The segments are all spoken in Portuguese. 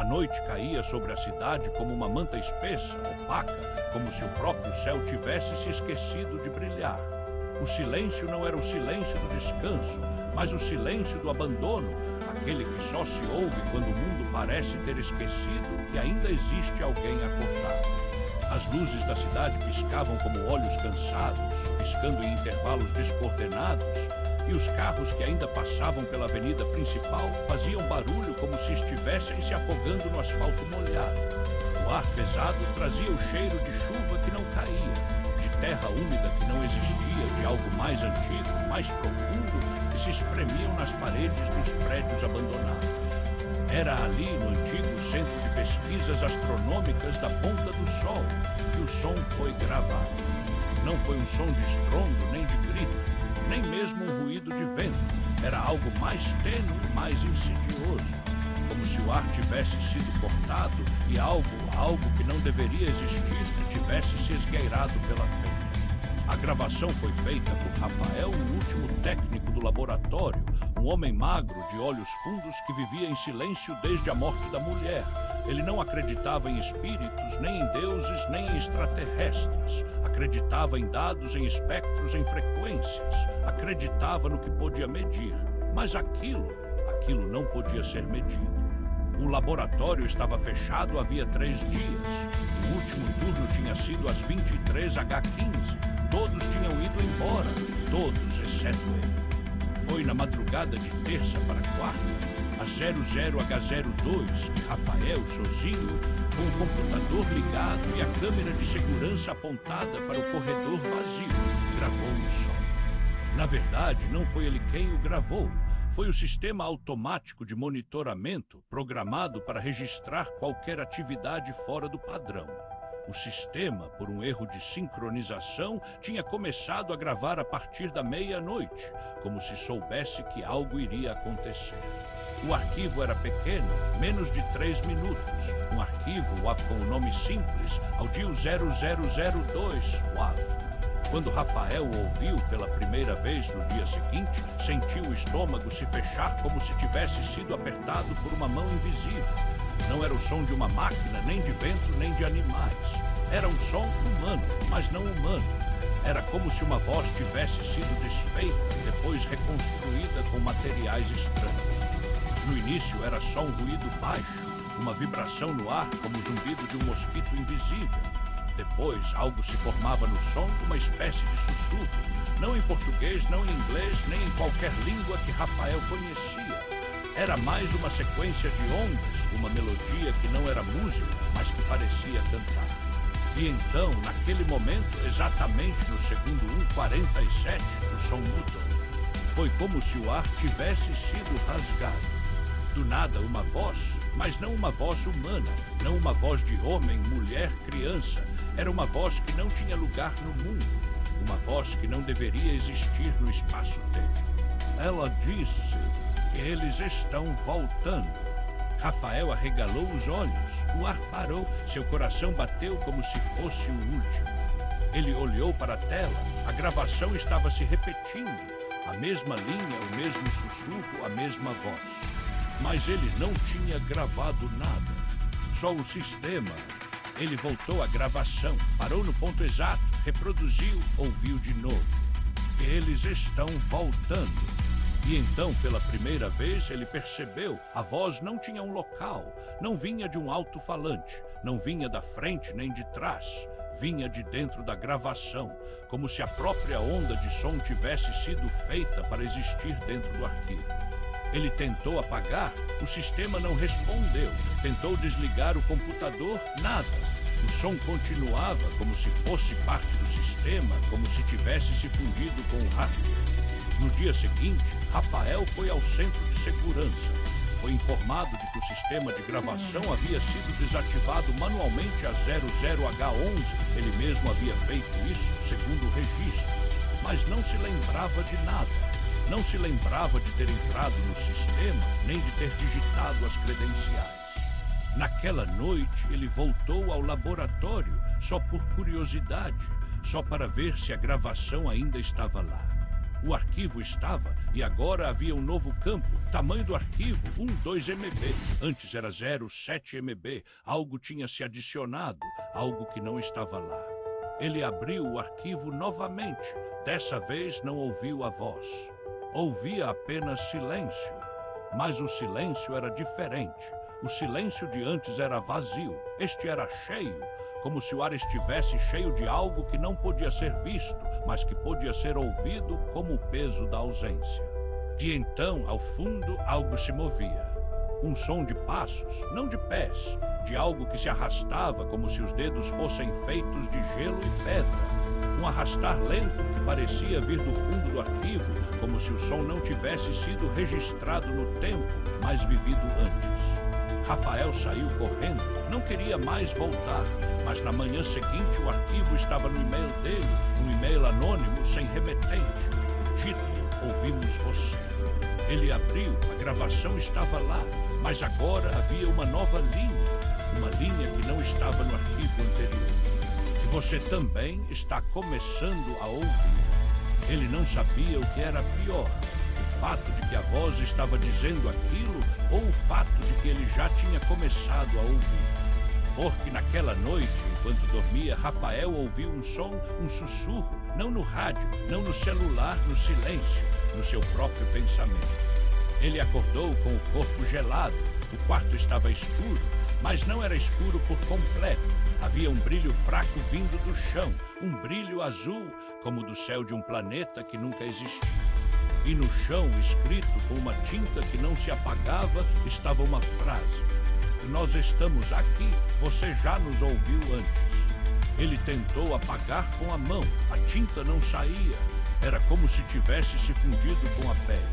A noite caía sobre a cidade como uma manta espessa, opaca, como se o próprio céu tivesse se esquecido de brilhar. O silêncio não era o silêncio do descanso, mas o silêncio do abandono, aquele que só se ouve quando o mundo parece ter esquecido que ainda existe alguém acordado. As luzes da cidade piscavam como olhos cansados, piscando em intervalos descoordenados, e os carros que ainda passavam pela avenida principal faziam barulho como se estivessem se afogando no asfalto molhado. O ar pesado trazia o cheiro de chuva que não caía, de terra úmida que não existia, de algo mais antigo, mais profundo, que se espremiam nas paredes dos prédios abandonados. Era ali, no antigo centro de pesquisas astronômicas da Ponta do Sol, que o som foi gravado. Não foi um som de estrondo, nem de grito, nem mesmo um ruído de vento. Era algo mais tênue, mais insidioso, como se o ar tivesse sido cortado e algo que não deveria existir tivesse se esgueirado pela frente. A gravação foi feita por Rafael, o último técnico do laboratório, um homem magro de olhos fundos que vivia em silêncio desde a morte da mulher. Ele não acreditava em espíritos, nem em deuses, nem em extraterrestres. Acreditava em dados, em espectros, em frequências. Acreditava no que podia medir. Mas aquilo não podia ser medido. O laboratório estava fechado havia 3 dias. O último turno tinha sido às 23h15. Todos tinham ido embora. Todos, exceto ele. Foi na madrugada de terça para quarta, a 00H02, que Rafael, sozinho, com o computador ligado e a câmera de segurança apontada para o corredor vazio, gravou o som. Na verdade, não foi ele quem o gravou. Foi o sistema automático de monitoramento programado para registrar qualquer atividade fora do padrão. O sistema, por um erro de sincronização, tinha começado a gravar a partir da meia-noite, como se soubesse que algo iria acontecer. O arquivo era pequeno, menos de 3 minutos. Um arquivo WAV com o nome simples, Audio 0002 WAV. Quando Rafael o ouviu pela primeira vez no dia seguinte, sentiu o estômago se fechar como se tivesse sido apertado por uma mão invisível. Não era o som de uma máquina, nem de vento, nem de animais. Era um som humano, mas não humano. Era como se uma voz tivesse sido desfeita, depois reconstruída com materiais estranhos. No início era só um ruído baixo, uma vibração no ar como o zumbido de um mosquito invisível. Depois, algo se formava no som de uma espécie de sussurro, não em português, não em inglês, nem em qualquer língua que Rafael conhecia. Era mais uma sequência de ondas, uma melodia que não era música, mas que parecia cantar. E então, naquele momento, exatamente no segundo 1:47, o som mudou. Foi como se o ar tivesse sido rasgado. Do nada, uma voz, mas não uma voz humana, não uma voz de homem, mulher, criança. Era uma voz que não tinha lugar no mundo, uma voz que não deveria existir no espaço-tempo. Ela disse que eles estão voltando. Rafael arregalou os olhos, o ar parou, seu coração bateu como se fosse o último. Ele olhou para a tela, a gravação estava se repetindo, a mesma linha, o mesmo sussurro, a mesma voz. Mas ele não tinha gravado nada, só o sistema. Ele voltou à gravação, parou no ponto exato, reproduziu, ouviu de novo. Eles estão voltando. E então, pela primeira vez, ele percebeu, a voz não tinha um local, não vinha de um alto-falante, não vinha da frente nem de trás, vinha de dentro da gravação, como se a própria onda de som tivesse sido feita para existir dentro do arquivo. Ele tentou apagar, o sistema não respondeu. Tentou desligar o computador, nada. O som continuava como se fosse parte do sistema, como se tivesse se fundido com o hardware. No dia seguinte, Rafael foi ao centro de segurança. Foi informado de que o sistema de gravação havia sido desativado manualmente a 00H11. Ele mesmo havia feito isso, segundo o registro, mas não se lembrava de nada. Não se lembrava de ter entrado no sistema, nem de ter digitado as credenciais. Naquela noite, ele voltou ao laboratório, só por curiosidade, só para ver se a gravação ainda estava lá. O arquivo estava, e agora havia um novo campo. Tamanho do arquivo, 12 MB. Antes era 0,7 MB. Algo tinha se adicionado, algo que não estava lá. Ele abriu o arquivo novamente. Dessa vez não ouviu a voz. Ouvia apenas silêncio. Mas o silêncio era diferente. O silêncio de antes era vazio. Este era cheio, como se o ar estivesse cheio de algo que não podia ser visto, mas que podia ser ouvido como o peso da ausência. E então, ao fundo, algo se movia. Um som de passos, não de pés, de algo que se arrastava como se os dedos fossem feitos de gelo e pedra. Um arrastar lento que parecia vir do fundo do arquivo, como se o som não tivesse sido registrado no tempo, mas vivido antes. Rafael saiu correndo, não queria mais voltar, mas na manhã seguinte o arquivo estava no e-mail dele, um e-mail anônimo sem remetente. Título: Ouvimos você. Ele abriu, a gravação estava lá, mas agora havia uma nova linha que não estava no arquivo anterior. Que você também está começando a ouvir. Ele não sabia o que era pior. O fato de que a voz estava dizendo aquilo ou o fato de que ele já tinha começado a ouvir. Porque naquela noite, enquanto dormia, Rafael ouviu um som, um sussurro, não no rádio, não no celular, no silêncio, no seu próprio pensamento. Ele acordou com o corpo gelado, o quarto estava escuro, mas não era escuro por completo. Havia um brilho fraco vindo do chão, um brilho azul, como do céu de um planeta que nunca existiu. E no chão, escrito com uma tinta que não se apagava, estava uma frase: nós estamos aqui, você já nos ouviu antes. Ele tentou apagar com a mão, a tinta não saía, era como se tivesse se fundido com a pele.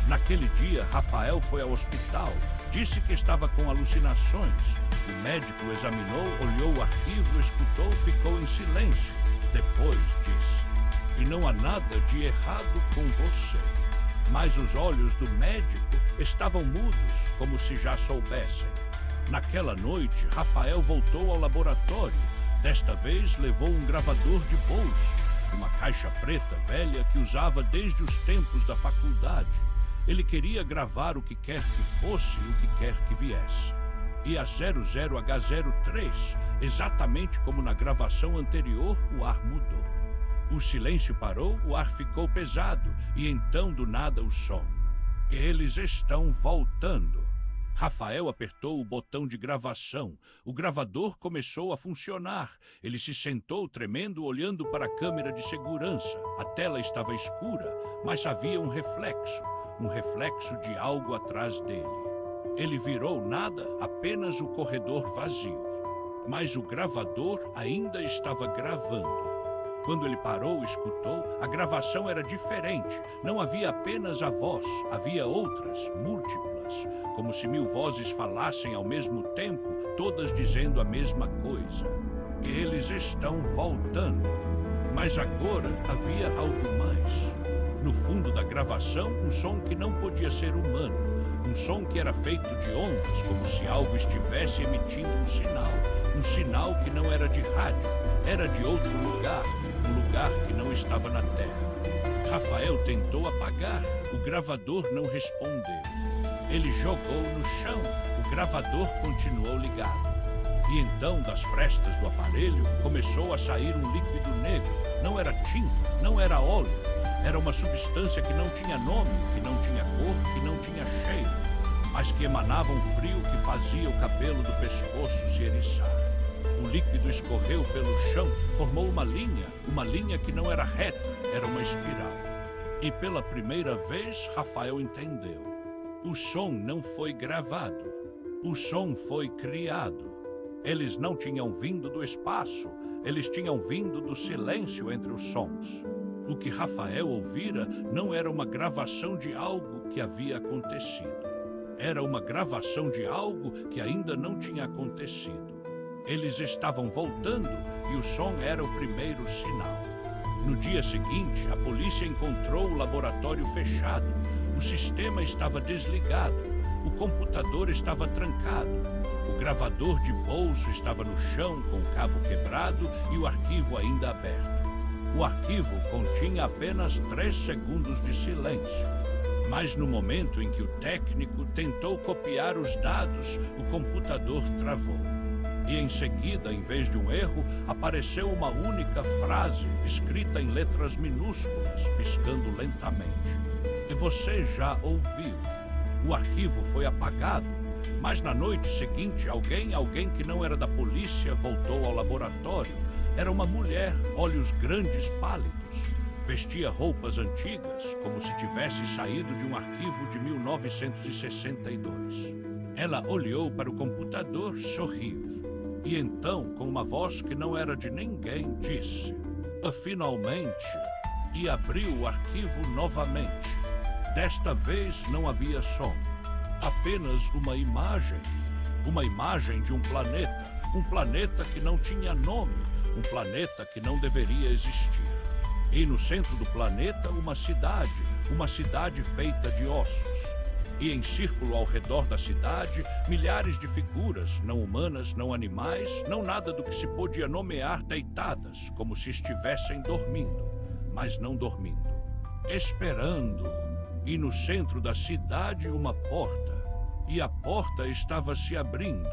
Naquele dia, Rafael foi ao hospital, disse que estava com alucinações. O médico examinou, olhou o arquivo, escutou, ficou em silêncio. Depois disse: e não há nada de errado com você. Mas os olhos do médico estavam mudos, como se já soubessem. Naquela noite, Rafael voltou ao laboratório. Desta vez, levou um gravador de bolso, uma caixa preta velha que usava desde os tempos da faculdade. Ele queria gravar o que quer que fosse e o que quer que viesse. E a 00H03, exatamente como na gravação anterior, o ar mudou. O silêncio parou, o ar ficou pesado, e então do nada o som. Eles estão voltando. Rafael apertou o botão de gravação. O gravador começou a funcionar. Ele se sentou tremendo, olhando para a câmera de segurança. A tela estava escura, mas havia um reflexo de algo atrás dele. Ele virou nada, apenas o corredor vazio. Mas o gravador ainda estava gravando. Quando ele parou e escutou, a gravação era diferente. Não havia apenas a voz, havia outras, múltiplas, como se 1000 vozes falassem ao mesmo tempo, todas dizendo a mesma coisa. Eles estão voltando. Mas agora havia algo mais. No fundo da gravação, um som que não podia ser humano. Um som que era feito de ondas, como se algo estivesse emitindo um sinal que não era de rádio, era de outro lugar, um lugar que não estava na Terra. Rafael tentou apagar, o gravador não respondeu. Ele jogou no chão, o gravador continuou ligado. E então, das frestas do aparelho, começou a sair um líquido negro. Não era tinta, não era óleo. Era uma substância que não tinha nome, que não tinha cor, que não tinha cheiro, mas que emanava um frio que fazia o cabelo do pescoço se eriçar. O líquido escorreu pelo chão, formou uma linha que não era reta, era uma espiral. E pela primeira vez, Rafael entendeu. O som não foi gravado, o som foi criado. Eles não tinham vindo do espaço, eles tinham vindo do silêncio entre os sons. O que Rafael ouvira não era uma gravação de algo que havia acontecido. Era uma gravação de algo que ainda não tinha acontecido. Eles estavam voltando e o som era o primeiro sinal. No dia seguinte, a polícia encontrou o laboratório fechado. O sistema estava desligado. O computador estava trancado. O gravador de bolso estava no chão com o cabo quebrado e o arquivo ainda aberto. O arquivo continha apenas 3 segundos de silêncio. Mas no momento em que o técnico tentou copiar os dados, o computador travou. E em seguida, em vez de um erro, apareceu uma única frase escrita em letras minúsculas, piscando lentamente. E você já ouviu. O arquivo foi apagado, mas na noite seguinte, alguém que não era da polícia voltou ao laboratório. Era uma mulher, olhos grandes, pálidos. Vestia roupas antigas, como se tivesse saído de um arquivo de 1962. Ela olhou para o computador, sorriu. E então, com uma voz que não era de ninguém, disse: finalmente! E abriu o arquivo novamente. Desta vez não havia som. Apenas uma imagem. Uma imagem de um planeta que não tinha nome, um planeta que não deveria existir. E no centro do planeta, uma cidade feita de ossos. E em círculo ao redor da cidade, milhares de figuras, não humanas, não animais, não nada do que se podia nomear, deitadas, como se estivessem dormindo, mas não dormindo, esperando. E no centro da cidade, uma porta. E a porta estava se abrindo.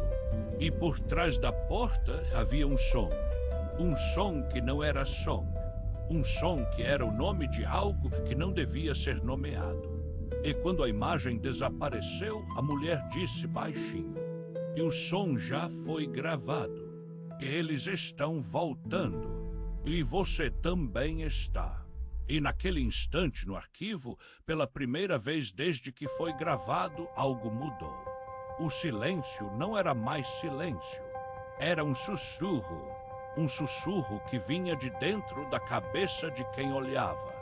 E por trás da porta havia um som que não era som. Um som que era o nome de algo que não devia ser nomeado. E quando a imagem desapareceu, a mulher disse baixinho: e o som já foi gravado. Eles estão voltando. E você também está. E naquele instante no arquivo, pela primeira vez desde que foi gravado, algo mudou. O silêncio não era mais silêncio. Era um sussurro. Um sussurro que vinha de dentro da cabeça de quem olhava.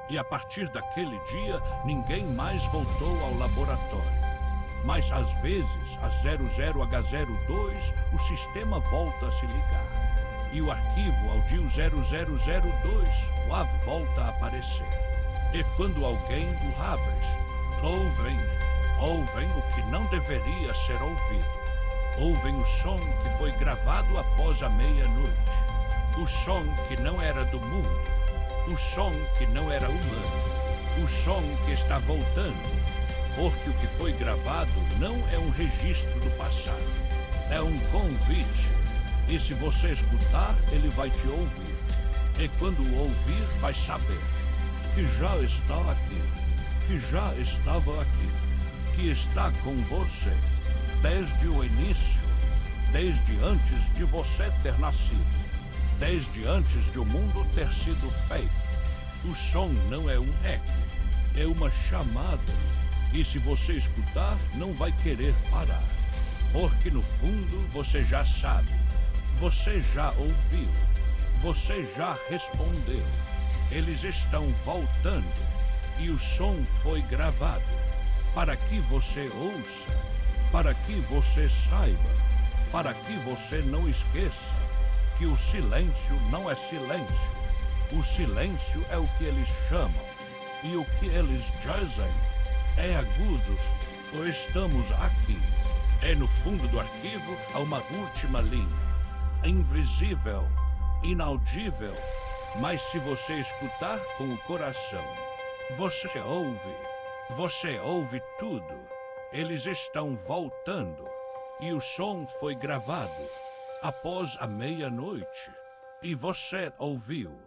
E a partir daquele dia, ninguém mais voltou ao laboratório. Mas às vezes, a 00H02, o sistema volta a se ligar. E o arquivo ao DIL 0002, volta a aparecer. E quando alguém do Habres ouvem o que não deveria ser ouvido. Ouvem o som que foi gravado após a meia-noite. O som que não era do mundo. O som que não era humano. O som que está voltando. Porque o que foi gravado não é um registro do passado. É um convite. E se você escutar, ele vai te ouvir. E quando o ouvir, vai saber que já está aqui. Que já estava aqui. Que está com você. Desde o início, desde antes de você ter nascido, desde antes de o mundo ter sido feito. O som não é um eco, é uma chamada. E se você escutar, não vai querer parar. Porque no fundo você já sabe, você já ouviu, você já respondeu. Eles estão voltando e o som foi gravado para que você ouça. Para que você saiba, para que você não esqueça que o silêncio não é silêncio. O silêncio é o que eles chamam, e o que eles dizem é agudos, ou estamos aqui. É no fundo do arquivo há uma última linha, invisível, inaudível, mas se você escutar com o coração, você ouve tudo. Eles estão voltando, e o som foi gravado após a meia-noite, e você ouviu.